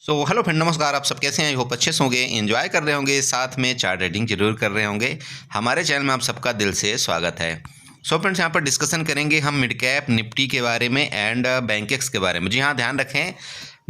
Hello friend, नमस्कार। आप सब कैसे हैं? आई होप अच्छे से होंगे, एंजॉय कर रहे होंगे, साथ में चार्ट रेडिंग जरूर कर रहे होंगे। हमारे चैनल में आप सबका दिल से स्वागत है। फ्रेंड्स, यहाँ पर डिस्कशन करेंगे हम मिड कैप निफ्टी के बारे में एंड बैंकेक्स के बारे में। जी हाँ, ध्यान रखें,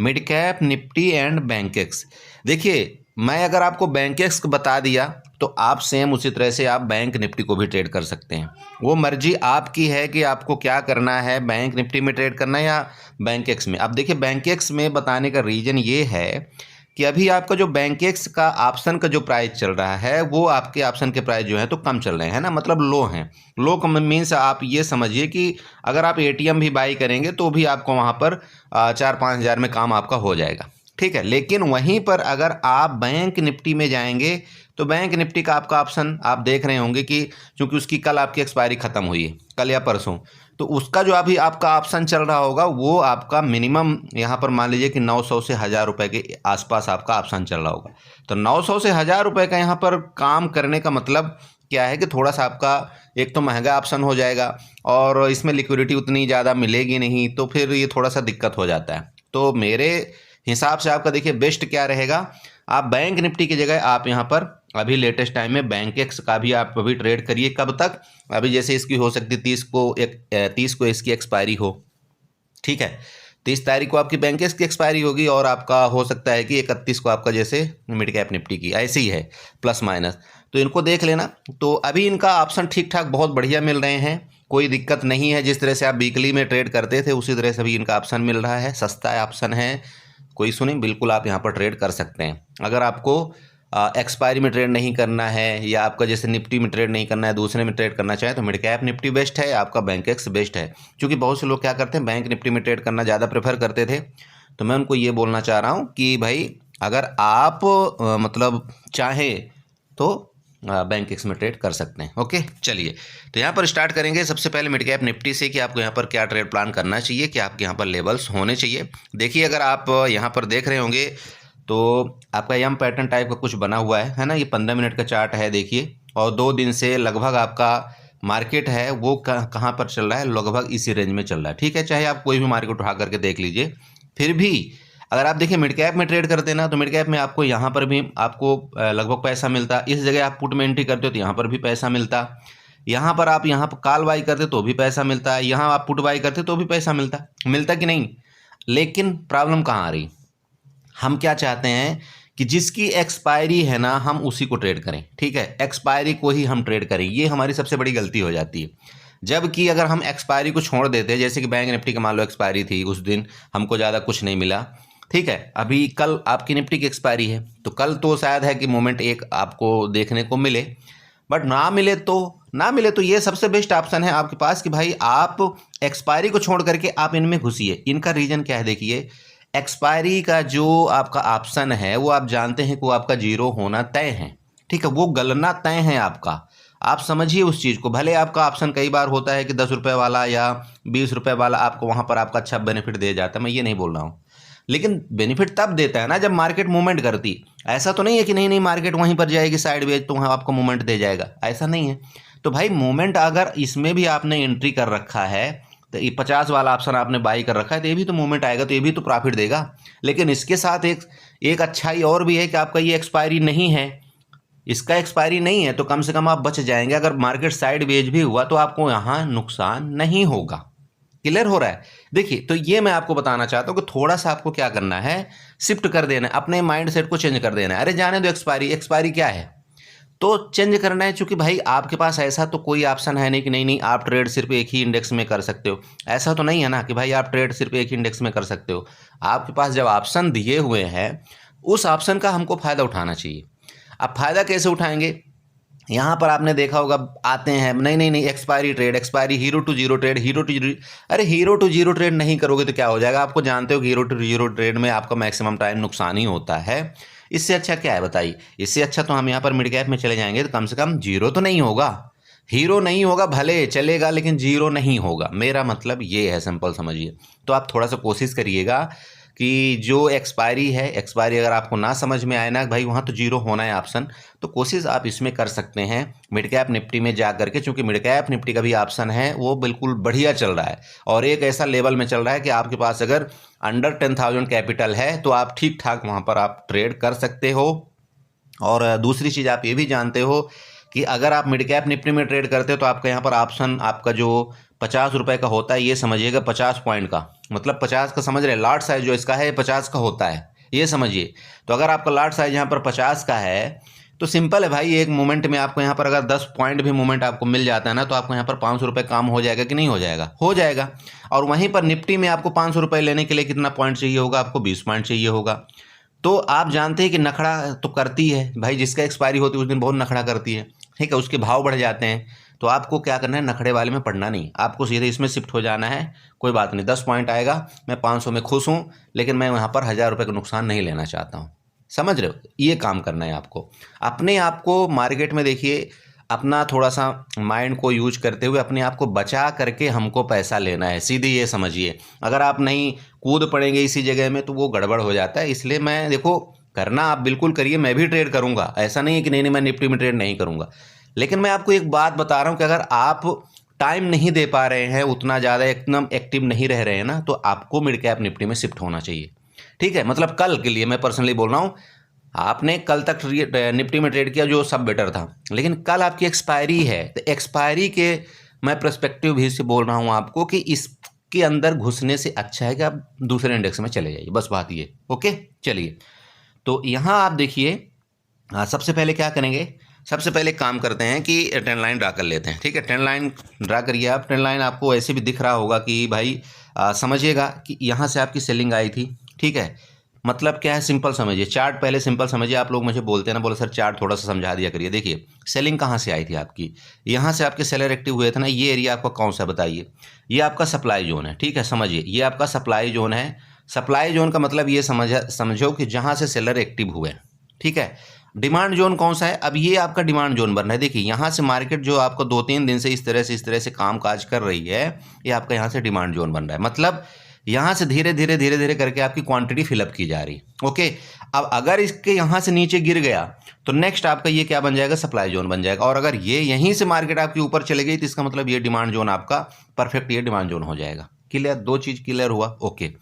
mid cap Nifty and Bankex. देखिए, मैं अगर आपको बैंकेक्स बता दिया तो आप सेम उसी तरह से आप बैंक निफ्टी को भी ट्रेड कर सकते हैं। वो मर्जी आपकी है कि आपको क्या करना है, बैंक निफ्टी में ट्रेड करना है या बैंकेक्स में। अब देखिए, बैंकेक्स में बताने का रीज़न ये है कि अभी आपका जो बैंकेक्स का ऑप्शन का जो प्राइस चल रहा है वो आपके ऑप्शन के प्राइस जो है तो कम चल रहे हैं ना, मतलब लो हैं। लो कम मीन्स आप ये समझिए कि अगर आप एटीएम भी बाई करेंगे तो भी आपको वहाँ पर 4-5 हज़ार में काम आपका हो जाएगा, ठीक है। लेकिन वहीं पर अगर आप बैंक निफ्टी में जाएंगे तो बैंक निफ्टी का आपका ऑप्शन आप देख रहे होंगे कि चूंकि उसकी कल आपकी एक्सपायरी खत्म हुई है, कल या परसों, तो उसका जो अभी आपका ऑप्शन चल रहा होगा वो आपका मिनिमम यहाँ पर मान लीजिए कि 900 से 1000 रुपए के आसपास आपका ऑप्शन चल रहा होगा। तो 900 से 1000 रुपए का यहाँ पर काम करने का मतलब क्या है कि थोड़ा सा आपका एक तो महंगा ऑप्शन हो जाएगा और इसमें लिक्विडिटी उतनी ज़्यादा मिलेगी नहीं, तो फिर ये थोड़ा सा दिक्कत हो जाता है। तो मेरे हिसाब से आपका देखिए बेस्ट क्या रहेगा, आप बैंक निफ्टी की जगह आप यहाँ पर अभी लेटेस्ट टाइम में बैंकेक्स का भी आप अभी ट्रेड करिए। कब तक? अभी जैसे इसकी हो सकती है 30 को इसकी एक्सपायरी हो, ठीक है। 30 तारीख को आपकी बैंकेक्स की एक्सपायरी होगी और आपका हो सकता है कि 31 को आपका जैसे मिड कैप निफ्टी की ऐसे ही है, प्लस माइनस। तो इनको देख लेना। तो अभी इनका ऑप्शन ठीक ठाक बहुत बढ़िया मिल रहे हैं, कोई दिक्कत नहीं है। जिस तरह से आप वीकली में ट्रेड करते थे उसी तरह से भी इनका ऑप्शन मिल रहा है, सस्ता ऑप्शन है, कोई सुनी बिल्कुल आप यहाँ पर ट्रेड कर सकते हैं। अगर आपको एक्सपायरी में ट्रेड नहीं करना है या आपका जैसे निफ्टी में ट्रेड नहीं करना है, दूसरे में ट्रेड करना चाहे तो मिड कैप निफ्टी बेस्ट है, आपका बैंकेक्स बेस्ट है। क्योंकि बहुत से लोग क्या करते हैं, बैंक निफ्टी में ट्रेड करना ज़्यादा प्रेफर करते थे। तो मैं उनको ये बोलना चाह रहा हूँ कि भाई अगर आप मतलब चाहें तो बैंकेक्स में ट्रेड कर सकते हैं। ओके, चलिए तो यहाँ पर स्टार्ट करेंगे सबसे पहले मिड कैप निफ्टी से कि आपको यहाँ पर क्या ट्रेड प्लान करना चाहिए, कि आपके यहाँ पर लेवल्स होने चाहिए। देखिए, अगर आप यहाँ पर देख रहे होंगे तो आपका यम पैटर्न टाइप का कुछ बना हुआ है ना। ये 15 मिनट का चार्ट है, देखिए, और 2 दिन से लगभग आपका मार्केट है वो कहाँ पर चल रहा है, लगभग इसी रेंज में चल रहा है, ठीक है। चाहे आप कोई भी मार्केट उठा करके देख लीजिए, फिर भी अगर आप देखिए मिड कैप में ट्रेड करते हैं ना, तो मिड कैप में आपको यहाँ पर भी आपको लगभग पैसा मिलता। इस जगह आप पुट में एंट्री करते हो तो यहाँ पर भी पैसा मिलता। यहाँ पर आप यहाँ पर कॉल बाई करते तो भी पैसा मिलता है, यहाँ आप पुट बाई करते तो भी पैसा मिलता कि नहीं। लेकिन प्रॉब्लम कहाँ आ रही, हम क्या चाहते हैं कि जिसकी एक्सपायरी है ना हम उसी को ट्रेड करें, ठीक है। एक्सपायरी को ही हम ट्रेड करें, ये हमारी सबसे बड़ी गलती हो जाती है। जबकि अगर हम एक्सपायरी को छोड़ देते, जैसे कि बैंक निफ्टी का मान लो एक्सपायरी थी, उस दिन हमको ज़्यादा कुछ नहीं मिला, ठीक है। अभी कल आपकी निफ्टी की एक्सपायरी है तो कल तो शायद है कि मोमेंट एक आपको देखने को मिले, बट ना मिले तो ये सबसे बेस्ट ऑप्शन है आपके पास कि भाई आप एक्सपायरी को छोड़ करके आप इनमें घुसिए। इनका रीज़न क्या है, देखिए, एक्सपायरी का जो आपका ऑप्शन है वो आप जानते हैं कि वो आपका जीरो होना तय है, ठीक है, वो गलना तय है आपका। आप समझिए उस चीज़ को। भले आपका ऑप्शन कई बार होता है कि 10 रुपये वाला या 20 रुपये वाला आपको वहाँ पर आपका अच्छा बेनिफिट दे जाता है, मैं ये नहीं बोल रहा हूँ, लेकिन बेनिफिट तब देता है ना जब मार्केट मूवमेंट करती। ऐसा तो नहीं है कि नहीं नहीं मार्केट वहीं पर जाएगी साइडवेज तो वहाँ आपको मूवमेंट दे जाएगा, ऐसा नहीं है। तो भाई मूवमेंट अगर इसमें भी आपने एंट्री कर रखा है तो ये 50 वाला ऑप्शन आपने बाई कर रखा है तो ये भी तो मूवमेंट आएगा, तो ये भी तो प्रॉफिट देगा। लेकिन इसके साथ एक एक अच्छाई और भी है कि आपका ये एक्सपायरी नहीं है, इसका एक्सपायरी नहीं है तो कम से कम आप बच जाएंगे। अगर मार्केट साइडवेज भी हुआ तो आपको यहाँ नुकसान नहीं होगा। क्लियर हो रहा है? देखिए, तो ये मैं आपको बताना चाहता हूँ कि थोड़ा सा आपको क्या करना है, शिफ्ट कर देना है, अपने माइंड सेट को चेंज कर देना है। अरे जाने दो, एक्सपायरी क्या है, तो चेंज करना है। क्योंकि भाई आपके पास ऐसा तो कोई ऑप्शन है नहीं कि नहीं नहीं आप ट्रेड सिर्फ एक ही इंडेक्स में कर सकते हो। ऐसा तो नहीं है ना कि भाई आप ट्रेड सिर्फ एक ही इंडेक्स में कर सकते हो। आपके पास जब ऑप्शन दिए हुए हैं उस ऑप्शन का हमको फ़ायदा उठाना चाहिए। अब फ़ायदा कैसे उठाएंगे, यहाँ पर आपने देखा होगा आते हैं नहीं expiry hero to zero trade. अरे हीरो टू जीरो ट्रेड नहीं करोगे तो क्या हो जाएगा, आपको जानते हो कि हीरो टू जीरो ट्रेड में आपका मैक्सिमम टाइम नुकसान ही होता है। इससे अच्छा क्या है बताइए, इससे अच्छा तो हम यहाँ पर मिड कैप में चले जाएंगे तो कम से कम जीरो तो नहीं होगा। हीरो नहीं होगा भले चलेगा लेकिन जीरो नहीं होगा, मेरा मतलब ये है, सिंपल समझिए। तो आप थोड़ा सा कोशिश करिएगा कि जो एक्सपायरी है, एक्सपायरी अगर आपको ना समझ में आए ना भाई वहाँ तो जीरो होना है ऑप्शन, तो कोशिश आप इसमें कर सकते हैं मिड कैप निफ्टी में जा करके, क्योंकि मिड कैप निफ्टी का भी ऑप्शन है वो बिल्कुल बढ़िया चल रहा है और एक ऐसा लेवल में चल रहा है कि आपके पास अगर अंडर 10,000 कैपिटल है तो आप ठीक ठाक वहाँ पर आप ट्रेड कर सकते हो। और दूसरी चीज़ आप ये भी जानते हो कि अगर आप मिड कैप निफ्टी में ट्रेड करते हो तो आपका यहाँ पर ऑप्शन आपका जो 50 रुपये का होता है, ये समझिएगा 50 पॉइंट का, मतलब 50 का समझ रहे, लॉट साइज जो इसका है 50 का होता है, ये समझिए। तो अगर आपका लॉट साइज यहाँ पर 50 का है तो सिंपल है भाई, एक मोमेंट में आपको यहाँ पर अगर 10 पॉइंट भी मोमेंट आपको मिल जाता है ना तो आपको यहाँ पर 500 रुपये काम हो जाएगा कि नहीं हो जाएगा? हो जाएगा। और वहीं पर निफ्टी में आपको 500 रुपये लेने के लिए कितना पॉइंट चाहिए होगा? आपको 20 पॉइंट चाहिए होगा। तो आप जानते हैं कि नखड़ा तो करती है भाई, जिसका एक्सपायरी होती है उस दिन बहुत नखड़ा करती है, ठीक है, उसके भाव बढ़ जाते हैं। तो आपको क्या करना है, नखड़े वाले में पड़ना नहीं, आपको सीधे इसमें शिफ्ट हो जाना है। कोई बात नहीं, 10 पॉइंट आएगा, मैं 500 में खुश हूँ, लेकिन मैं वहाँ पर 1000 रुपये का नुकसान नहीं लेना चाहता हूँ। समझ रहे हो? ये काम करना है आपको। अपने आप को मार्केट में देखिए, अपना थोड़ा सा माइंड को यूज करते हुए अपने आप को बचा करके हमको पैसा लेना है, सीधे ये समझिए। अगर आप नहीं कूद पड़ेंगे इसी जगह में तो वो गड़बड़ हो जाता है। इसलिए मैं देखो, करना आप बिल्कुल करिए, मैं भी ट्रेड करूंगा, ऐसा नहीं है कि नहीं मैं निफ्टी में ट्रेड नहीं करूंगा। लेकिन मैं आपको एक बात बता रहा हूं कि अगर आप टाइम नहीं दे पा रहे हैं, उतना ज़्यादा एकदम एक्टिव नहीं रह रहे हैं ना, तो आपको मिड कैप निफ्टी में शिफ्ट होना चाहिए, ठीक है। मतलब कल के लिए मैं पर्सनली बोल रहा हूँ, आपने कल तक निफ्टी में ट्रेड किया जो सब बेटर था, लेकिन कल आपकी एक्सपायरी है, तो एक्सपायरी के मैं पर्सपेक्टिव भी से बोल रहा हूँ आपको कि इसके अंदर घुसने से अच्छा है कि आप दूसरे इंडेक्स में चले जाइए, बस बात ये। ओके, चलिए, तो यहाँ आप देखिए, सबसे पहले क्या करेंगे, सबसे पहले काम करते हैं कि ट्रेंड लाइन ड्रा कर लेते हैं, ठीक है। ट्रेंड लाइन ड्रा करिए आप। ट्रेंड लाइन आपको ऐसे भी दिख रहा होगा कि भाई समझिएगा कि यहाँ से आपकी सेलिंग आई थी, ठीक है। मतलब क्या है, सिंपल समझिए, चार्ट पहले सिंपल समझिए। आप लोग मुझे बोलते हैं ना, बोले सर चार्ट थोड़ा सा समझा दिया करिए। देखिए सेलिंग कहाँ से आई थी आपकी, यहाँ से आपके सेलर एक्टिव हुए थे ना। ये एरिया आपका कौन सा बताइए? ये आपका सप्लाई जोन है, ठीक है, समझिए, ये आपका सप्लाई जोन है। सप्लाई जोन का मतलब ये समझो कि जहाँ से सेलर एक्टिव हुए, ठीक है। डिमांड जोन कौन सा है? अब ये आपका डिमांड जोन बन रहा है। देखिए यहाँ से मार्केट जो आपको 2-3 दिन से इस तरह से काम काज कर रही है, ये आपका यहाँ से डिमांड जोन बन रहा है। मतलब यहाँ से धीरे धीरे करके आपकी क्वांटिटी फिलअप की जा रही, ओके। अब अगर इसके यहाँ से नीचे गिर गया तो नेक्स्ट आपका ये क्या बन जाएगा, सप्लाई जोन बन जाएगा। और अगर ये यहीं से मार्केट आपकी ऊपर चले गई तो इसका मतलब ये डिमांड जोन आपका परफेक्ट ये डिमांड जोन हो जाएगा। क्लियर? दो चीज़ क्लियर हुआ? ओके।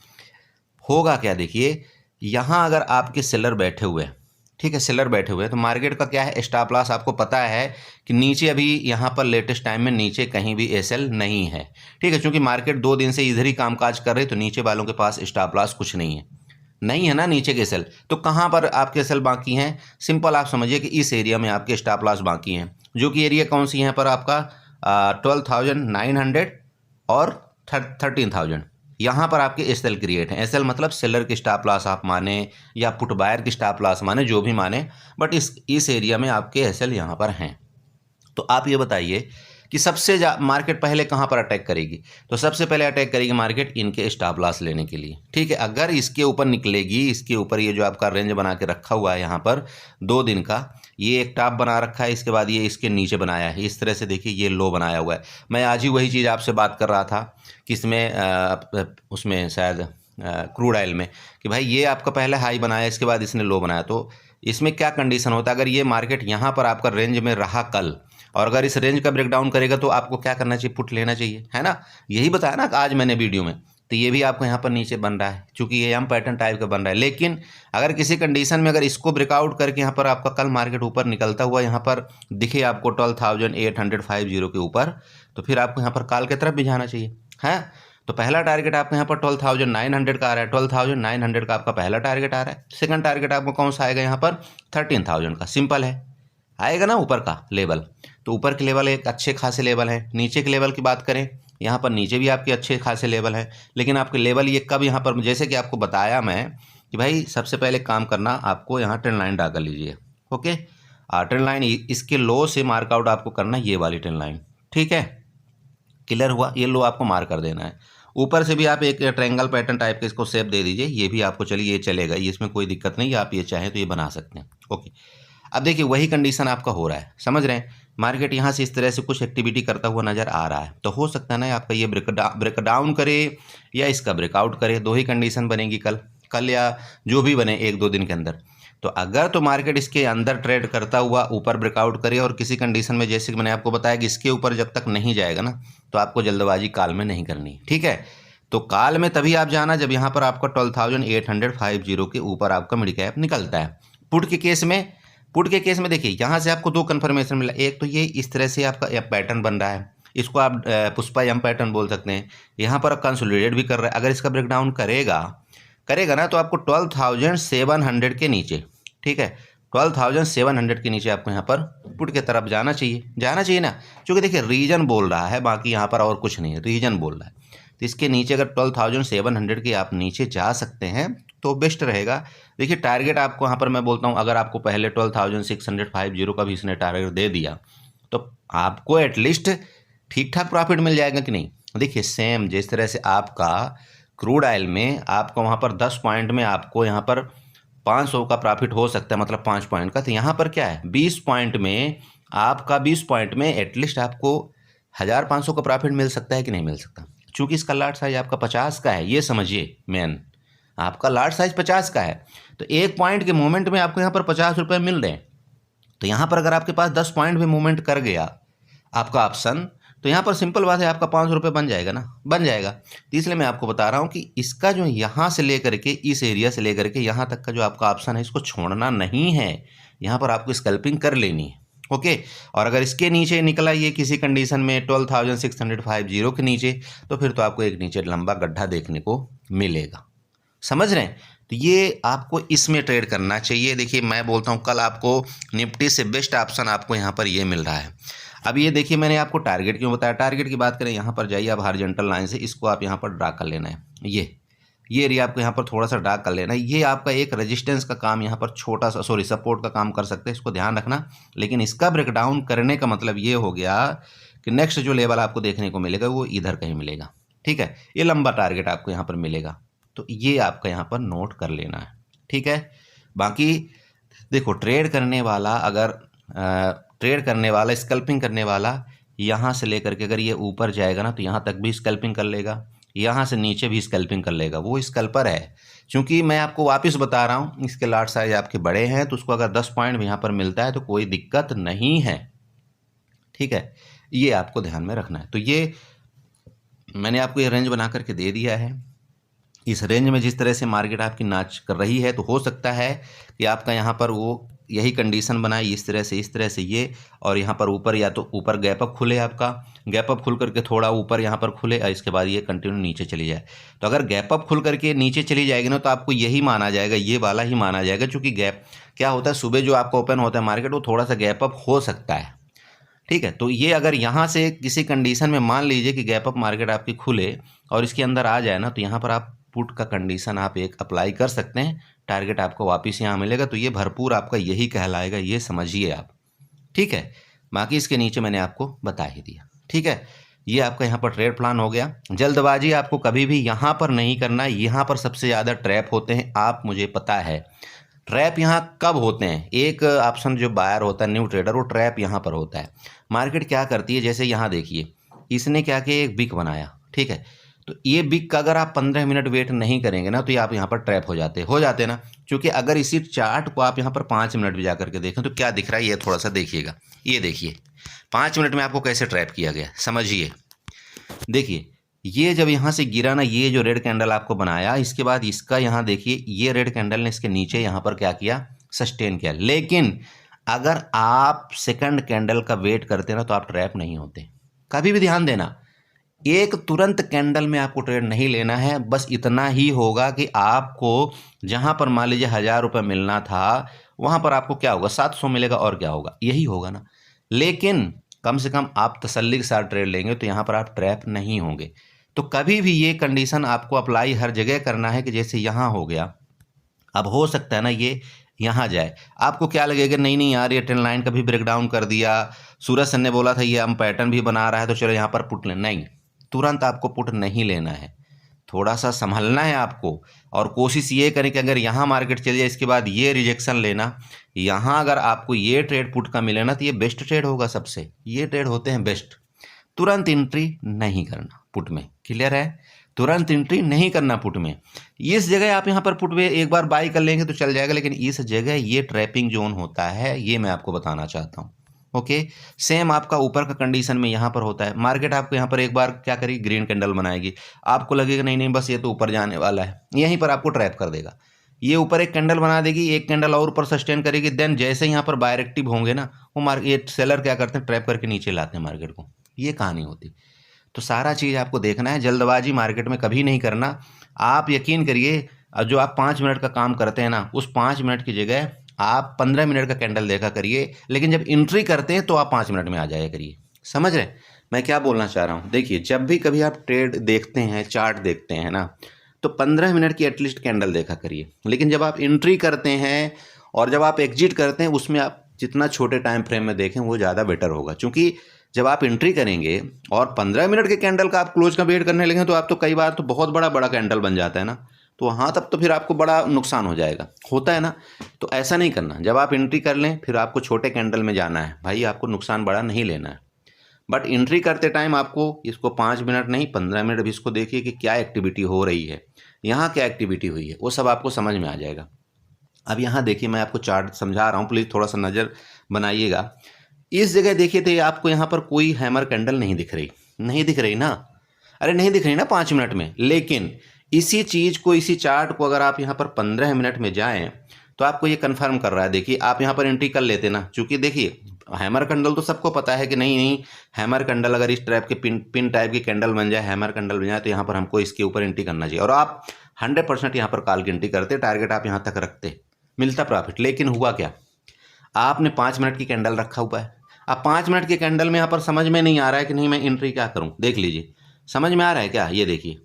होगा क्या, देखिए यहाँ अगर आपके सेलर बैठे हुए हैं, ठीक है, सेलर बैठे हुए हैं, तो मार्केट का क्या है, स्टॉप लॉस आपको पता है कि नीचे अभी यहाँ पर लेटेस्ट टाइम में नीचे कहीं भी एसएल नहीं है, ठीक है, क्योंकि मार्केट 2 दिन से इधर ही कामकाज कर रही है, तो नीचे वालों के पास स्टॉप लॉस कुछ नहीं है ना नीचे के एसएल। तो कहाँ पर आपके एसएल बाकी हैं? सिंपल आप समझिए कि इस एरिया में आपके स्टॉप लॉस बाकी हैं, जो कि एरिया कौन सी यहाँ पर आपका 12,900 और 13,000। यहाँ पर आपके एसएल क्रिएट हैं। एसएल मतलब सेलर की स्टॉप लॉस आप माने या पुट बायर की स्टॉप लॉस माने, जो भी माने, बट इस एरिया में आपके एसएल यहाँ पर हैं। तो आप ये बताइए कि सबसे मार्केट पहले कहाँ पर अटैक करेगी? तो सबसे पहले अटैक करेगी मार्केट इनके स्टॉप लॉस लेने के लिए, ठीक है। अगर इसके ऊपर निकलेगी, इसके ऊपर ये जो आपका रेंज बना के रखा हुआ है यहाँ पर 2 दिन का, ये एक टॉप बना रखा है, इसके बाद ये इसके नीचे बनाया है, इस तरह से देखिए ये लो बनाया हुआ है। मैं आज ही वही चीज़ आपसे बात कर रहा था कि इसमें उसमें शायद क्रूड ऑयल में, कि भाई ये आपका पहले हाई बनाया, इसके बाद इसने लो बनाया। तो इसमें क्या कंडीशन होता है, अगर ये मार्केट यहाँ पर आपका रेंज में रहा कल, और अगर इस रेंज का ब्रेकडाउन करेगा तो आपको क्या करना चाहिए, पुट लेना चाहिए, है ना। यही बताया ना आज मैंने वीडियो में। तो ये भी आपको यहाँ पर नीचे बन रहा है, क्योंकि ये एम पैटर्न टाइप का बन रहा है। लेकिन अगर किसी कंडीशन में अगर इसको ब्रेकआउट करके यहाँ पर आपका कल मार्केट ऊपर निकलता हुआ यहाँ पर दिखे आपको 12,850 के ऊपर, तो फिर आपको यहाँ पर कॉल की तरफ भी जाना चाहिए, है। तो पहला टारगेट आपको यहाँ पर 12,900 का आ रहा है, 12,900 का आपका पहला टारगेट आ रहा है। सेकंड टारगेट आपको कौन सा आएगा यहाँ पर? 13,000 का, सिंपल है, आएगा ना ऊपर का लेवल। तो ऊपर के लेवल एक अच्छे खासे लेवल है। नीचे के लेवल की बात करें, यहाँ पर नीचे भी आपके अच्छे खासे लेवल हैं, लेकिन आपके लेवल ये कब यहाँ पर, जैसे कि आपको बताया मैं कि भाई सबसे पहले काम करना आपको यहाँ ट्रेंड लाइन ड्रा कर लीजिए, ओके। ट्रेंड लाइन इसके लो से मार्कआउट आपको करना है, ये वाली ट्रेंड लाइन, ठीक है, क्लियर हुआ। ये लो आपको मार्क कर देना है। ऊपर से भी आप एक ट्रायंगल पैटर्न टाइप के इसको शेप दे दीजिए, ये भी आपको चलिए ये चलेगा, ये इसमें कोई दिक्कत नहीं है, आप ये चाहें तो ये बना सकते हैं, ओके। अब देखिए वही कंडीशन आपका हो रहा है, समझ रहे हैं। मार्केट यहाँ से इस तरह से कुछ एक्टिविटी करता हुआ नज़र आ रहा है, तो हो सकता है ना आपका ये ब्रेकडाउन करे या इसका ब्रेकआउट करे, दो ही कंडीशन बनेगी कल, कल या जो भी बने 1-2 दिन के अंदर। तो अगर तो मार्केट इसके अंदर ट्रेड करता हुआ ऊपर ब्रेकआउट करे और किसी कंडीशन में, जैसे कि मैंने आपको बताया कि इसके ऊपर जब तक नहीं जाएगा ना, तो आपको जल्दबाजी कॉल में नहीं करनी, ठीक है। तो कॉल में तभी आप जाना जब यहाँ पर आपका 12,850 के ऊपर आपका मिड कैप निकलता है। पुट के केस में देखिए यहाँ से आपको 2 कन्फर्मेशन मिला। एक तो ये इस तरह से आपका पैटर्न बन रहा है, इसको आप पुष्पा एम पैटर्न बोल सकते हैं। यहाँ पर कंसोलिडेट भी कर रहा है। अगर इसका ब्रेकडाउन करेगा ना तो आपको 12,700 के नीचे, ठीक है, 12,700 के नीचे आपको यहाँ पर पुट के तरफ जाना चाहिए ना, क्योंकि देखिए रीजन बोल रहा है, बाकी यहाँ पर और कुछ नहीं है, रीजन बोल रहा है। तो इसके नीचे अगर 12,700 के आप नीचे जा सकते हैं तो बेस्ट रहेगा। देखिए टारगेट आपको यहाँ पर मैं बोलता हूँ, अगर आपको पहले 12,650 का भी इसने टारगेट दे दिया तो आपको एटलीस्ट ठीक ठाक प्रॉफिट मिल जाएगा कि नहीं। देखिए सेम जिस तरह से आपका क्रूड ऑयल में आपको वहाँ पर 10 पॉइंट में आपको यहाँ पर 500 का प्रॉफिट हो सकता है, मतलब 5 पॉइंट का, तो यहाँ पर क्या है 20 पॉइंट में आपका 20 पॉइंट में एटलीस्ट आपको 1,500 का प्रॉफिट मिल सकता है कि नहीं मिल सकता। चूँकि इसका लाट साइज आपका 50 का है, ये समझिए, मेन आपका लाट साइज 50 का है, तो 1 पॉइंट के मूवमेंट में आपको यहाँ पर 50 रुपये मिल रहे हैं। तो यहाँ पर अगर आपके पास 10 पॉइंट भी मूवमेंट कर गया आपका ऑप्शन, तो यहाँ पर सिंपल बात है आपका 500 रुपये बन जाएगा ना, बन जाएगा। तो इसलिए मैं आपको बता रहा हूँ कि इसका जो यहाँ से लेकर के इस एरिया से लेकर के यहाँ तक का जो आपका ऑप्शन है, इसको छोड़ना नहीं है, यहाँ पर आपको स्कैल्पिंग कर लेनी है, ओके। और अगर इसके नीचे निकला ये किसी कंडीशन में 12,650 के नीचे, तो फिर तो आपको एक नीचे लंबा गड्ढा देखने को मिलेगा, समझ रहे हैं। तो ये आपको इसमें ट्रेड करना चाहिए। देखिए मैं बोलता हूँ कल आपको निफ्टी से बेस्ट ऑप्शन आपको यहाँ पर ये मिल रहा है। अब ये देखिए मैंने आपको टारगेट क्यों बताया, टारगेट की बात करें, यहाँ पर जाइए आप हॉरिजॉन्टल लाइन से, इसको आप यहाँ पर ड्रा कर लेना है, ये एरिया आपको यहाँ पर थोड़ा सा ड्रा कर लेना है। ये आपका एक रेजिस्टेंस का काम यहाँ पर छोटा सा, सॉरी सपोर्ट का काम कर सकते हैं, इसको ध्यान रखना। लेकिन इसका ब्रेकडाउन करने का मतलब ये हो गया कि नेक्स्ट जो लेवल आपको देखने को मिलेगा वो इधर कहीं मिलेगा, ठीक है। ये लंबा टारगेट आपको यहाँ पर मिलेगा, तो ये आपका यहाँ पर नोट कर लेना है, ठीक है। बाकी देखो ट्रेड करने वाला, अगर ट्रेड करने वाला, स्कल्पिंग करने वाला, यहाँ से लेकर के अगर ये ऊपर जाएगा ना तो यहाँ तक भी स्कल्पिंग कर लेगा, यहाँ से नीचे भी स्कल्पिंग कर लेगा, वो स्कल्पर है। क्योंकि मैं आपको वापस बता रहा हूँ, इसके लाट साइज आपके बड़े हैं, तो उसको अगर 10 पॉइंट भी यहाँ पर मिलता है तो कोई दिक्कत नहीं है, ठीक है। ये आपको ध्यान में रखना है। तो ये मैंने आपको ये रेंज बना करके दे दिया है। इस रेंज में जिस तरह से मार्केट आपकी नाच कर रही है, तो हो सकता है कि आपका यहाँ पर वो यही कंडीशन बनाए, इस तरह से ये, और यहाँ पर ऊपर या तो ऊपर गैप अप खुले, आपका गैप अप खुल करके थोड़ा ऊपर यहाँ पर खुले, और इसके बाद ये कंटिन्यू नीचे चली जाए। तो अगर गैप अप खुल करके नीचे चली जाएगी ना, तो आपको यही माना जाएगा, ये वाला ही माना जाएगा। क्योंकि गैप क्या होता है, सुबह जो आपका ओपन होता है मार्केट, वो थोड़ा सा गैप अप हो सकता है, ठीक है। तो ये अगर यहाँ से किसी कंडीशन में मान लीजिए कि गैप अप मार्केट आपकी खुले और इसके अंदर आ जाए ना, तो यहाँ पर आप पुट का कंडीशन आप एक अप्लाई कर सकते हैं, टारगेट आपको वापस यहाँ मिलेगा। तो ये भरपूर आपका यही कहलाएगा, ये समझिए आप, ठीक है। बाकी इसके नीचे मैंने आपको बता ही दिया, ठीक है। ये आपका यहाँ पर ट्रेड प्लान हो गया। जल्दबाजी आपको कभी भी यहाँ पर नहीं करना, यहाँ पर सबसे ज़्यादा ट्रैप होते हैं, आप मुझे पता है। ट्रैप यहाँ कब होते हैं, एक ऑप्शन जो बायर होता है न्यू ट्रेडर, वो ट्रैप यहाँ पर होता है। मार्केट क्या करती है, जैसे यहाँ देखिए इसने क्या किया, एक बिग बनाया, ठीक है। तो ये बिग का अगर आप 15 मिनट वेट नहीं करेंगे ना, तो ये आप यहाँ पर ट्रैप हो जाते ना। क्योंकि अगर इसी चार्ट को आप यहाँ पर 5 मिनट भी जा करके देखें तो क्या दिख रहा है, ये थोड़ा सा देखिएगा, ये देखिए 5 मिनट में आपको कैसे ट्रैप किया गया, समझिए। देखिए ये जब यहाँ से गिरा ना, ये जो रेड कैंडल आपको बनाया, इसके बाद इसका यहाँ देखिए, ये रेड कैंडल ने इसके नीचे यहाँ पर क्या किया, सस्टेन किया। लेकिन अगर आप सेकंड कैंडल का वेट करते ना, तो आप ट्रैप नहीं होते। कभी भी ध्यान देना, एक तुरंत कैंडल में आपको ट्रेड नहीं लेना है। बस इतना ही होगा कि आपको जहां पर मान लीजिए 1,000 रुपये मिलना था, वहां पर आपको क्या होगा, 700 मिलेगा, और क्या होगा, यही होगा ना। लेकिन कम से कम आप तसल्ली के साथ ट्रेड लेंगे तो यहाँ पर आप ट्रैप नहीं होंगे। तो कभी भी ये कंडीशन आपको अप्लाई हर जगह करना है कि जैसे यहाँ हो गया, अब हो सकता है ना ये यहाँ जाए, आपको क्या लगेगा, नहीं यार ये ट्रेंड लाइन का भी ब्रेकडाउन कर दिया, सूरज सर ने बोला था ये हम पैटर्न भी बना रहा है, तो चलो यहाँ पर पुट लें। नहीं, तुरंत आपको पुट नहीं लेना है, थोड़ा सा संभलना है आपको। और कोशिश ये करें कि अगर यहाँ मार्केट चल जाए, इसके बाद ये रिजेक्शन लेना, यहाँ अगर आपको ये ट्रेड पुट का मिले ना, तो ये बेस्ट ट्रेड होगा सबसे, ये ट्रेड होते हैं बेस्ट। तुरंत एंट्री नहीं करना पुट में, क्लियर है। तुरंत एंट्री नहीं करना पुट में। इस जगह आप यहाँ पर पुट में एक बार बाई कर लेंगे तो चल जाएगा, लेकिन इस जगह ये ट्रैपिंग जोन होता है, ये मैं आपको बताना चाहता हूँ। ओके, सेम आपका ऊपर का कंडीशन में यहाँ पर होता है। मार्केट आपको यहाँ पर एक बार क्या करेगी, ग्रीन कैंडल बनाएगी, आपको लगेगा नहीं नहीं बस ये तो ऊपर जाने वाला है, यहीं पर आपको ट्रैप कर देगा। ये ऊपर एक कैंडल बना देगी, एक कैंडल और ऊपर सस्टेन करेगी, देन जैसे यहाँ पर बायर एक्टिव होंगे ना, वो मार्केट सेलर क्या करते हैं, ट्रैप करके नीचे लाते हैं मार्केट को। ये कहानी होती। तो सारा चीज़ आपको देखना है, जल्दबाजी मार्केट में कभी नहीं करना। आप यकीन करिए, जो आप 5 मिनट का काम करते हैं ना, उस 5 मिनट की जगह आप 15 मिनट का कैंडल देखा करिए, लेकिन जब एंट्री करते हैं तो आप 5 मिनट में आ जाया करिए। समझ रहे मैं क्या बोलना चाह रहा हूँ? देखिए, जब भी कभी आप ट्रेड देखते हैं, चार्ट देखते हैं ना, तो 15 मिनट की एटलीस्ट कैंडल देखा करिए। लेकिन जब आप एंट्री करते हैं और जब आप एग्जिट करते हैं, उसमें आप जितना छोटे टाइम फ्रेम में देखें वो ज़्यादा बेटर होगा। क्योंकि जब आप एंट्री करेंगे और 15 मिनट के कैंडल का आप क्लोज का वेट करने लगे तो आप तो कई बार तो बहुत बड़ा बड़ा कैंडल बन जाता है ना, तो वहाँ तब तो फिर आपको बड़ा नुकसान हो जाएगा, होता है ना। तो ऐसा नहीं करना, जब आप एंट्री कर लें फिर आपको छोटे कैंडल में जाना है भाई, आपको नुकसान बड़ा नहीं लेना है। बट एंट्री करते टाइम आपको इसको 5 मिनट नहीं 15 मिनट भी इसको देखिए कि क्या एक्टिविटी हो रही है, यहाँ क्या एक्टिविटी हुई है, वो सब आपको समझ में आ जाएगा। अब यहाँ देखिए, मैं आपको चार्ट समझा रहा हूँ, प्लीज़ थोड़ा सा नज़र बनाइएगा। इस जगह देखिए तो आपको यहाँ पर कोई हैमर कैंडल नहीं दिख रही, नहीं दिख रही ना, अरे नहीं दिख रही ना 5 मिनट में। लेकिन इसी चीज़ को, इसी चार्ट को अगर आप यहाँ पर 15 मिनट में जाएं तो आपको ये कंफर्म कर रहा है। देखिए, आप यहाँ पर एंट्री कर लेते ना, चूँकि देखिए हैमर कैंडल तो सबको पता है कि नहीं नहीं, हैमर कैंडल अगर इस टाइप के पिन टाइप की कैंडल बन जाए, हैमर कैंडल बन जाए, तो यहाँ पर हमको इसके ऊपर एंट्री करना चाहिए। और आप 100% यहाँ पर कॉल की एंट्री करते, टारगेट आप यहाँ तक रखते, मिलता प्रॉफिट। लेकिन हुआ क्या, आपने 5 मिनट की कैंडल रखा हुआ है। अब 5 मिनट के कैंडल में यहाँ पर समझ में नहीं आ रहा है कि नहीं मैं एंट्री क्या करूँ। देख लीजिए, समझ में आ रहा है क्या? ये देखिए,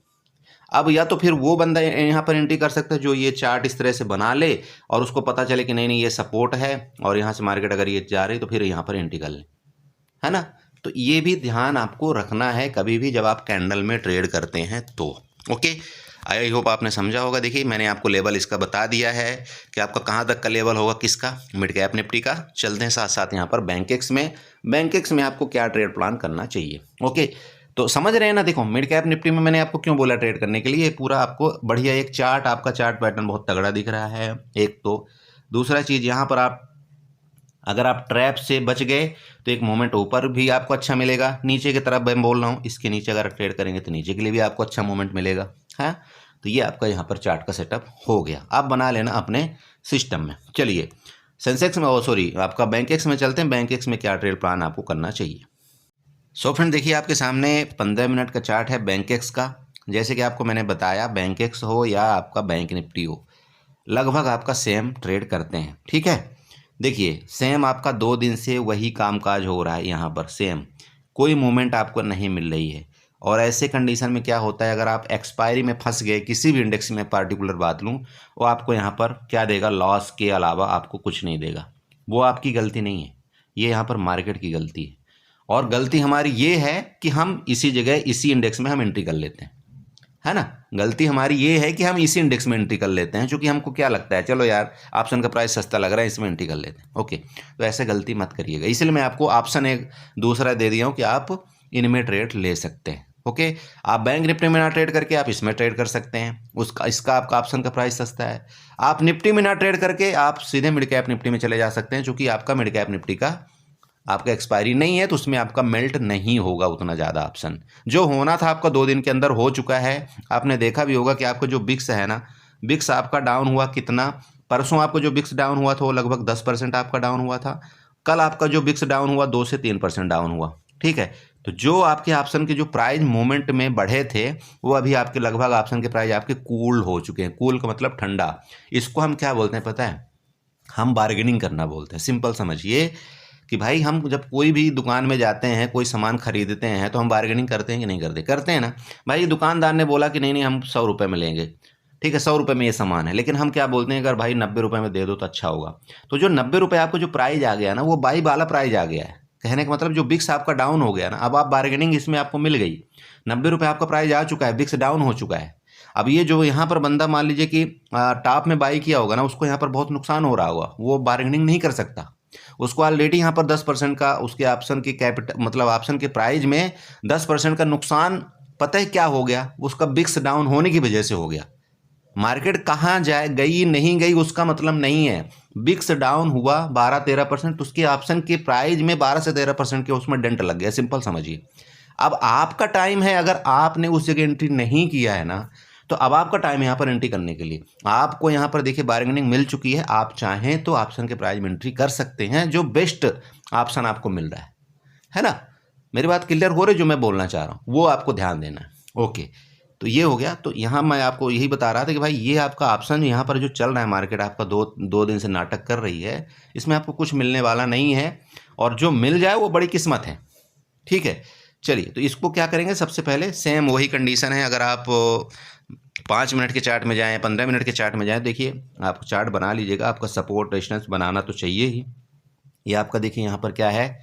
अब या तो फिर वो बंदा यहाँ पर एंट्री कर सकता है जो ये चार्ट इस तरह से बना ले और उसको पता चले कि नहीं नहीं ये सपोर्ट है और यहाँ से मार्केट अगर ये जा रही तो फिर यहाँ पर एंट्री कर ले, है ना। तो ये भी ध्यान आपको रखना है कभी भी जब आप कैंडल में ट्रेड करते हैं तो। ओके, आई होप आपने समझा होगा। देखिए, मैंने आपको लेवल इसका बता दिया है कि आपका कहाँ तक का लेवल होगा, किसका, मिड कैप निफ्टी का। चलते हैं साथ साथ यहाँ पर बैंकेक्स में। बैंकेक्स में आपको क्या ट्रेड प्लान करना चाहिए। ओके, तो समझ रहे हैं ना। देखो, मिड कैप निफ्टी में मैंने आपको क्यों बोला ट्रेड करने के लिए, पूरा आपको बढ़िया एक चार्ट, आपका चार्ट पैटर्न बहुत तगड़ा दिख रहा है एक तो। दूसरा चीज़, यहाँ पर आप अगर आप ट्रैप से बच गए तो एक मोमेंट ऊपर भी आपको अच्छा मिलेगा, नीचे की तरफ मैं बोल रहा हूँ, इसके नीचे अगर ट्रेड करेंगे तो नीचे के लिए भी आपको अच्छा मोमेंट मिलेगा, है। तो ये आपका यहाँ पर चार्ट का सेटअप हो गया, आप बना लेना अपने सिस्टम में। चलिए सेंसेक्स में, आपका बैंकेक्स में चलते हैं। बैंकेक्स में क्या ट्रेड प्लान आपको करना चाहिए। सो फ्रेंड, देखिए आपके सामने 15 मिनट का चार्ट है बैंकेक्स का। जैसे कि आपको मैंने बताया, बैंकेक्स हो या आपका बैंक निफ्टी हो, लगभग आपका सेम ट्रेड करते हैं, ठीक है। देखिए, सेम आपका 2 दिन से वही कामकाज हो रहा है, यहाँ पर सेम कोई मूवमेंट आपको नहीं मिल रही है। और ऐसे कंडीशन में क्या होता है, अगर आप एक्सपायरी में फंस गए किसी भी इंडेक्स में, पार्टिकुलर बात लूँ, वो आपको यहाँ पर क्या देगा, लॉस के अलावा आपको कुछ नहीं देगा। वो आपकी गलती नहीं है, ये यहाँ पर मार्केट की गलती है। और गलती हमारी ये है कि हम इसी जगह, इसी इंडेक्स में हम एंट्री कर लेते हैं, है ना। गलती हमारी ये है कि हम इसी इंडेक्स में एंट्री कर लेते हैं, क्योंकि हमको क्या लगता है, चलो यार ऑप्शन का प्राइस सस्ता लग रहा है, इसमें एंट्री कर लेते हैं। ओके, तो ऐसे गलती मत करिएगा। इसलिए मैं आपको ऑप्शन एक दूसरा दे दिया हूँ कि आप इनमें ट्रेड ले सकते हैं। ओके, आप बैंक निफ्टी में ना ट्रेड करके आप इसमें ट्रेड कर सकते हैं, उसका इसका आपका ऑप्शन का प्राइस सस्ता है। आप निफ्टी में ना ट्रेड करके आप सीधे मिड कैप निफ्टी में चले जा सकते हैं, चूँकि आपका मिड कैप निफ्टी का आपका एक्सपायरी नहीं है, तो उसमें आपका मेल्ट नहीं होगा उतना ज़्यादा। ऑप्शन जो होना था आपका 2 दिन के अंदर हो चुका है। आपने देखा भी होगा कि आपका जो बिक्स है ना, बिक्स आपका डाउन हुआ कितना, परसों आपको जो बिक्स डाउन हुआ था वो लगभग 10% आपका डाउन हुआ था। कल आपका जो बिक्स डाउन हुआ 2 से 3% डाउन हुआ, ठीक है। तो जो आपके ऑप्शन के जो प्राइस मोमेंट में बढ़े थे, वो अभी आपके लगभग ऑप्शन के प्राइस आपके कूल हो चुके हैं। कूल का मतलब ठंडा। इसको हम क्या बोलते हैं पता है, हम बार्गेनिंग करना बोलते हैं। सिंपल समझिए कि भाई, हम जब कोई भी दुकान में जाते हैं, कोई सामान खरीदते हैं, तो हम बार्गेनिंग करते हैं कि नहीं करते, करते हैं ना। भाई, दुकानदार ने बोला कि नहीं नहीं हम 100 रुपये में लेंगे, ठीक है, 100 रुपये में ये सामान है, लेकिन हम क्या बोलते हैं, अगर भाई 90 रुपये में दे दो तो अच्छा होगा। तो जो 90 रुपये आपको जो प्राइस आ गया ना, वो बाई वाला प्राइस आ गया है। कहने का मतलब जो बिक्स आपका डाउन हो गया ना, अब आप बार्गेनिंग इसमें आपको मिल गई। 90 रुपये आपका प्राइस आ चुका है, बिक्स डाउन हो चुका है। अब ये जो यहाँ पर बंदा मान लीजिए कि टॉप में बाई किया होगा ना, उसको यहाँ पर बहुत नुकसान हो रहा होगा, वो बार्गेनिंग नहीं कर सकता। उसको ऑलरेडी यहाँ पर 10% का उसके ऑप्शन की कैपिटल, मतलब ऑप्शन के प्राइस में 10% का नुकसान पता है क्या हो गया, उसका बिक्स डाउन होने की वजह से हो गया। मार्केट कहाँ जाए, गई नहीं गई उसका मतलब नहीं है। बिक्स डाउन हुआ 12-13%, उसके ऑप्शन के प्राइस में 12 से 13% के उसमें डेंट लग गया, सिंपल समझिए। अब आपका टाइम है, अगर आपने उस जगह एंट्री नहीं किया है ना, तो अब आपका टाइम है यहाँ पर एंट्री करने के लिए। आपको यहाँ पर देखिए बार्गेनिंग मिल चुकी है, आप चाहें तो ऑप्शन के प्राइस में एंट्री कर सकते हैं, जो बेस्ट ऑप्शन आपको मिल रहा है ना। मेरी बात क्लियर हो रही, जो मैं बोलना चाह रहा हूँ वो आपको ध्यान देना है। ओके, तो ये हो गया। तो यहाँ मैं आपको यही बता रहा था कि भाई ये आपका ऑप्शन यहाँ पर जो चल रहा है, मार्केट आपका दो दिन से नाटक कर रही है, इसमें आपको कुछ मिलने वाला नहीं है, और जो मिल जाए वो बड़ी किस्मत है। ठीक है, चलिए तो इसको क्या करेंगे, सबसे पहले सेम वही कंडीशन है। अगर आप 5 मिनट के चार्ट में जाएँ, 15 मिनट के चार्ट में जाएँ, देखिए आप चार्ट बना लीजिएगा। आपका सपोर्ट रेजिस्टेंस बनाना तो चाहिए ही। ये आपका देखिए यहाँ पर क्या है,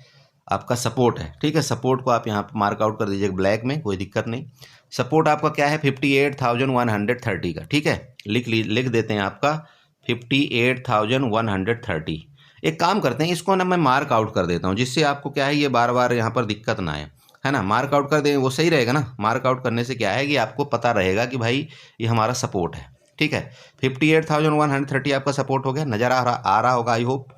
आपका सपोर्ट है। ठीक है, सपोर्ट को आप यहाँ पर मार्क आउट कर दीजिएगा ब्लैक में, कोई दिक्कत नहीं। सपोर्ट आपका क्या है, 58,130 का। ठीक है, लिख देते हैं आपका 58,130। एक काम करते हैं, इसको ना मैं मार्क आउट कर देता हूँ, जिससे आपको क्या है ये बार बार यहाँ पर दिक्कत ना आए, है ना। मार्क आउट कर दें वो सही रहेगा ना। मार्क आउट करने से क्या है कि आपको पता रहेगा कि भाई ये हमारा सपोर्ट है। ठीक है, 58,130 आपका सपोर्ट हो गया, नज़र आ रहा होगा आई होप।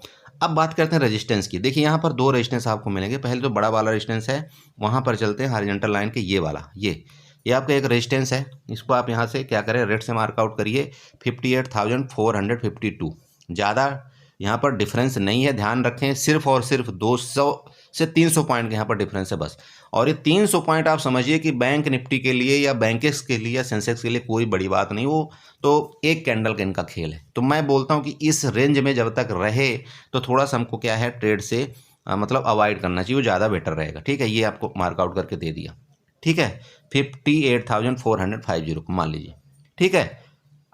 अब बात करते हैं रेजिस्टेंस की। देखिए यहाँ पर 2 रेजिस्टेंस आपको मिलेंगे। पहले तो बड़ा वाला रेजिस्टेंस है, वहाँ पर चलते हैं हॉरिजॉन्टल लाइन के, ये वाला, ये आपका एक रेजिस्टेंस है। इसको आप यहाँ से क्या करें, रेड से मार्क आउट करिए 58,452। ज़्यादा यहाँ पर डिफरेंस नहीं है, ध्यान रखें। सिर्फ और सिर्फ 200 से 300 पॉइंट के यहाँ पर डिफरेंस है बस। और ये 300 पॉइंट आप समझिए कि बैंक निफ्टी के लिए या बैंकेक्स के लिए या सेंसेक्स के लिए कोई बड़ी बात नहीं, वो तो एक कैंडल का इनका खेल है। तो मैं बोलता हूँ कि इस रेंज में जब तक रहे तो थोड़ा सा हमको क्या है, ट्रेड से मतलब अवॉइड करना चाहिए, वो ज़्यादा बेटर रहेगा। ठीक है, ये आपको मार्क आउट करके दे दिया। ठीक है, 58,450 को मान लीजिए। ठीक है,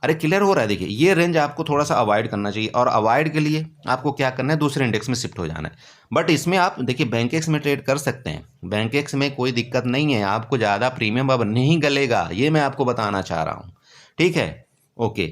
अरे क्लियर हो रहा है। देखिए ये रेंज आपको थोड़ा सा अवॉइड करना चाहिए, और अवॉइड के लिए आपको क्या करना है, दूसरे इंडेक्स में शिफ्ट हो जाना है। बट इसमें आप देखिए बैंकेक्स में ट्रेड कर सकते हैं, बैंकेक्स में कोई दिक्कत नहीं है, आपको ज़्यादा प्रीमियम अब नहीं गलेगा, ये मैं आपको बताना चाह रहा हूँ। ठीक है, ओके।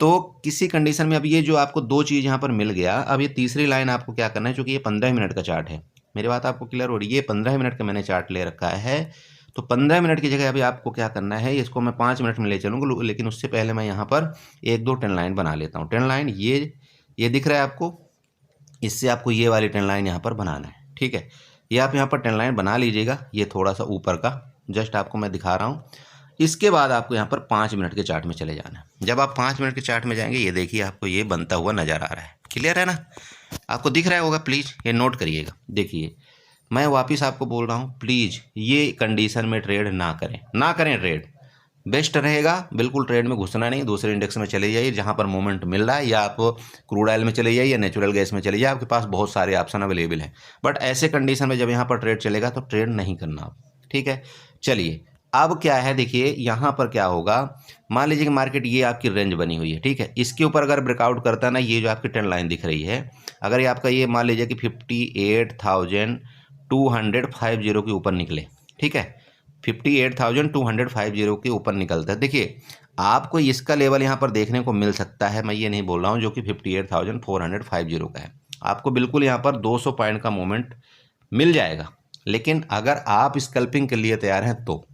तो किसी कंडीशन में अब ये जो आपको 2 चीज़ यहाँ पर मिल गया, अब ये तीसरी लाइन आपको क्या करना है, चूँकि ये 15 मिनट का चार्ट है, मेरी बात आपको क्लियर हो रही है। ये 15 मिनट का मैंने चार्ट ले रखा है, तो 15 मिनट की जगह अभी आपको क्या करना है, इसको मैं 5 मिनट में ले चलूँगा, लेकिन उससे पहले मैं यहाँ पर 1-2 ट्रेंड लाइन बना लेता हूँ। ट्रेंड लाइन ये दिख रहा है आपको, इससे आपको ये वाली ट्रेंड लाइन यहाँ पर बनाना है। ठीक है, ये आप यहाँ पर ट्रेंड लाइन बना लीजिएगा, ये थोड़ा सा ऊपर का, जस्ट आपको मैं दिखा रहा हूँ। इसके बाद आपको यहाँ पर 5 मिनट के चार्ट में चले जाना है। जब आप 5 मिनट के चार्ट में जाएंगे, ये देखिए आपको ये बनता हुआ नज़र आ रहा है। क्लियर है ना, आपको दिख रहा होगा, प्लीज़ ये नोट करिएगा। देखिए मैं वापस आपको बोल रहा हूँ, प्लीज़ ये कंडीशन में ट्रेड ना करें ट्रेड। बेस्ट रहेगा बिल्कुल ट्रेड में घुसना नहीं, दूसरे इंडेक्स में चले जाइए जहाँ पर मोमेंट मिल रहा है, या आप क्रूड ऑयल में चले जाइए या नेचुरल गैस में चले जाइए, आपके पास बहुत सारे ऑप्शन अवेलेबल हैं। बट ऐसे कंडीशन में जब यहाँ पर ट्रेड चलेगा तो ट्रेड नहीं करना आप। ठीक है, चलिए अब क्या है, देखिए यहाँ पर क्या होगा, मान लीजिए कि मार्केट ये आपकी रेंज बनी हुई है। ठीक है, इसके ऊपर अगर ब्रेकआउट करता है ना, ये जो आपकी ट्रेंड लाइन दिख रही है, अगर ये आपका ये मान लीजिए कि 58,250 के ऊपर निकले, ठीक है, 58,250 के ऊपर निकलता है, देखिए आपको इसका लेवल यहाँ पर देखने को मिल सकता है, मैं ये नहीं बोल रहा हूँ, जो कि 58,450 का है। आपको बिल्कुल यहाँ पर 200 पॉइंट का मोमेंट मिल जाएगा, लेकिन अगर आप स्कल्पिंग के लिए तैयार हैं तो,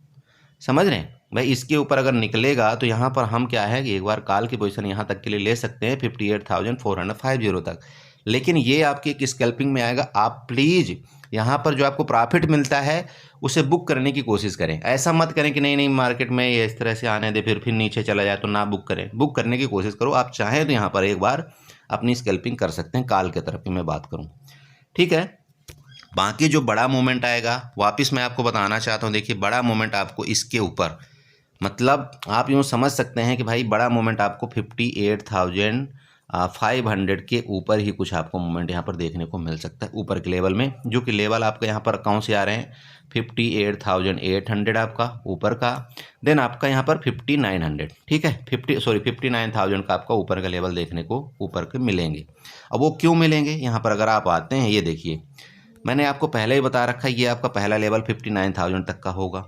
समझ रहे हैं भाई, इसके ऊपर अगर निकलेगा तो यहाँ पर हम क्या है कि एक बार कॉल की पोजीशन यहाँ तक के लिए ले सकते हैं 58,450 तक, लेकिन ये आपकी एक स्कैल्पिंग में आएगा। आप प्लीज़ यहाँ पर जो आपको प्रॉफिट मिलता है उसे बुक करने की कोशिश करें। ऐसा मत करें कि नहीं मार्केट में ये इस तरह से आने दे फिर नीचे चला जाए, तो ना बुक करें, बुक करने की कोशिश करो। आप चाहें तो यहाँ पर एक बार अपनी स्कैल्पिंग कर सकते हैं, कॉल की तरफ की मैं बात करूँ। ठीक है, बाकी जो बड़ा मूवमेंट आएगा वापस मैं आपको बताना चाहता हूँ। देखिए बड़ा मूवमेंट आपको इसके ऊपर, मतलब आप यूँ समझ सकते हैं कि भाई बड़ा मूवमेंट आपको 58,500 के ऊपर ही कुछ आपको मूवमेंट यहाँ पर देखने को मिल सकता है, ऊपर के लेवल में, जो कि लेवल आपका यहाँ पर कौन से आ रहे हैं, 58,800 आपका ऊपर का, देन आपका यहाँ पर 5900, ठीक है, 59,000 का आपका ऊपर का लेवल देखने को ऊपर के मिलेंगे। अब वो क्यों मिलेंगे, यहाँ पर अगर आप आते हैं, ये देखिए मैंने आपको पहले ही बता रखा है, ये आपका पहला लेवल 59,000 तक का होगा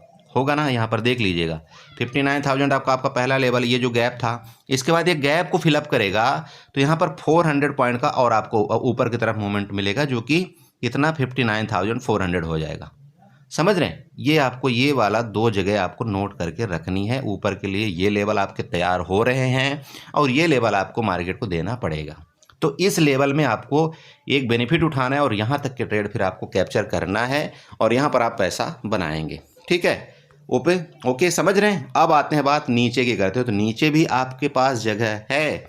ना, यहाँ पर देख लीजिएगा 59,000 आपका पहला लेवल, ये जो गैप था, इसके बाद ये गैप को फिलअप करेगा तो यहाँ पर 400 पॉइंट का और आपको ऊपर की तरफ मूवमेंट मिलेगा, जो कि इतना 59,400 हो जाएगा। समझ रहे हैं? ये आपको ये वाला 2 जगह आपको नोट करके रखनी है। ऊपर के लिए ये लेवल आपके तैयार हो रहे हैं और ये लेवल आपको मार्केट को देना पड़ेगा। तो इस लेवल में आपको एक बेनिफिट उठाना है और यहाँ तक के ट्रेड फिर आपको कैप्चर करना है और यहाँ पर आप पैसा बनाएंगे। ठीक है, ओके समझ रहे हैं? अब आते हैं बात नीचे की करते हो। तो नीचे भी आपके पास जगह है।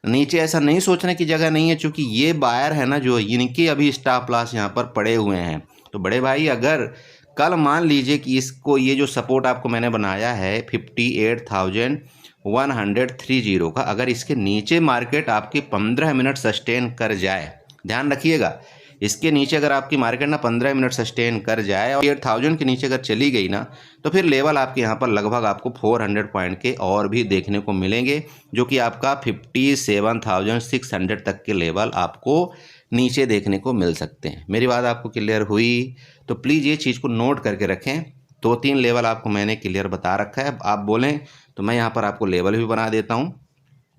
नीचे ऐसा नहीं सोचने की जगह नहीं है, चूँकि ये बायर है ना जो इनके अभी स्टॉप लॉस यहाँ पर पड़े हुए हैं। तो बड़े भाई अगर कल मान लीजिए कि इसको ये जो सपोर्ट आपको मैंने बनाया है 58,130 का, अगर इसके नीचे मार्केट आपकी 15 मिनट सस्टेन कर जाए, ध्यान रखिएगा, इसके नीचे अगर आपकी मार्केट ना 15 मिनट सस्टेन कर जाए और 8,000 के नीचे अगर चली गई ना, तो फिर लेवल आपके यहाँ पर लगभग आपको 400 पॉइंट के और भी देखने को मिलेंगे, जो कि आपका 57,600 तक के लेवल आपको नीचे देखने को मिल सकते हैं। मेरी बात आपको क्लियर हुई? तो प्लीज़ ये चीज़ को नोट करके रखें। 2-3 लेवल आपको मैंने क्लियर बता रखा है। आप बोलें तो मैं यहाँ पर आपको लेवल भी बना देता हूँ।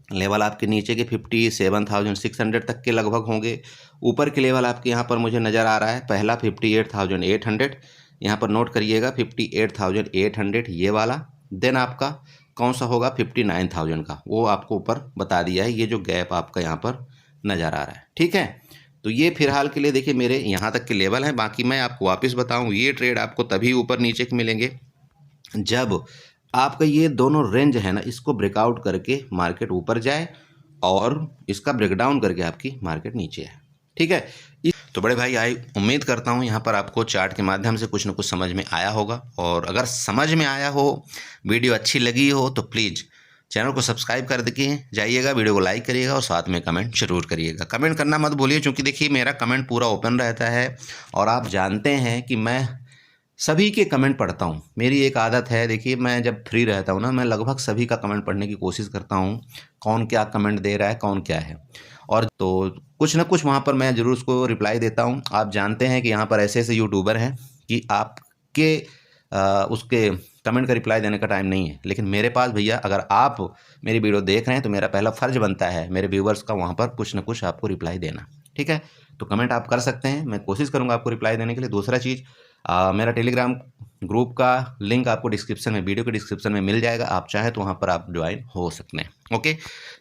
लेवल आपके नीचे के 57,600 तक के लगभग होंगे। ऊपर के लेवल आपके यहाँ पर मुझे नज़र आ रहा है, पहला 58,800, यहाँ पर नोट करिएगा 58,800 ये वाला। देन आपका कौन सा होगा 59,000 का, वो आपको ऊपर बता दिया है। ये जो गैप आपका यहाँ पर नज़र आ रहा है, ठीक है। तो ये फिलहाल के लिए देखिए मेरे यहाँ तक के लेवल हैं। बाकी मैं आपको वापस बताऊँ, ये ट्रेड आपको तभी ऊपर नीचे के मिलेंगे जब आपका ये दोनों रेंज है ना, इसको ब्रेकआउट करके मार्केट ऊपर जाए और इसका ब्रेकडाउन करके आपकी मार्केट नीचे है, ठीक है। तो बड़े भाई उम्मीद करता हूँ यहाँ पर आपको चार्ट के माध्यम से कुछ न कुछ समझ में आया होगा। और अगर समझ में आया हो, वीडियो अच्छी लगी हो, तो प्लीज़ चैनल को सब्सक्राइब कर के जाइएगा, वीडियो को लाइक करिएगा और साथ में कमेंट जरूर करिएगा। कमेंट करना मत भूलिए, क्योंकि देखिए मेरा कमेंट पूरा ओपन रहता है और आप जानते हैं कि मैं सभी के कमेंट पढ़ता हूँ। मेरी एक आदत है, देखिए मैं जब फ्री रहता हूँ ना, मैं लगभग सभी का कमेंट पढ़ने की कोशिश करता हूँ, कौन क्या कमेंट दे रहा है, कौन क्या है, और तो कुछ ना कुछ वहाँ पर मैं ज़रूर उसको रिप्लाई देता हूँ। आप जानते हैं कि यहाँ पर ऐसे ऐसे यूट्यूबर हैं कि आपके उसके कमेंट का रिप्लाई देने का टाइम नहीं है, लेकिन मेरे पास भैया अगर आप मेरी वीडियो देख रहे हैं तो मेरा पहला फ़र्ज़ बनता है मेरे व्यूवर्स का वहाँ पर कुछ ना कुछ आपको रिप्लाई देना, ठीक है। तो कमेंट आप कर सकते हैं, मैं कोशिश करूँगा आपको रिप्लाई देने के लिए। दूसरा चीज़, मेरा टेलीग्राम ग्रुप का लिंक आपको डिस्क्रिप्शन में, वीडियो के डिस्क्रिप्शन में मिल जाएगा। आप चाहें तो वहाँ पर आप ज्वाइन हो सकते हैं। ओके,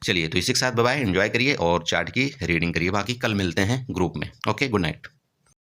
चलिए तो इसी के साथ बाय बाय, एंजॉय करिए और चार्ट की रीडिंग करिए। बाकी कल मिलते हैं ग्रुप में। Okay, good night.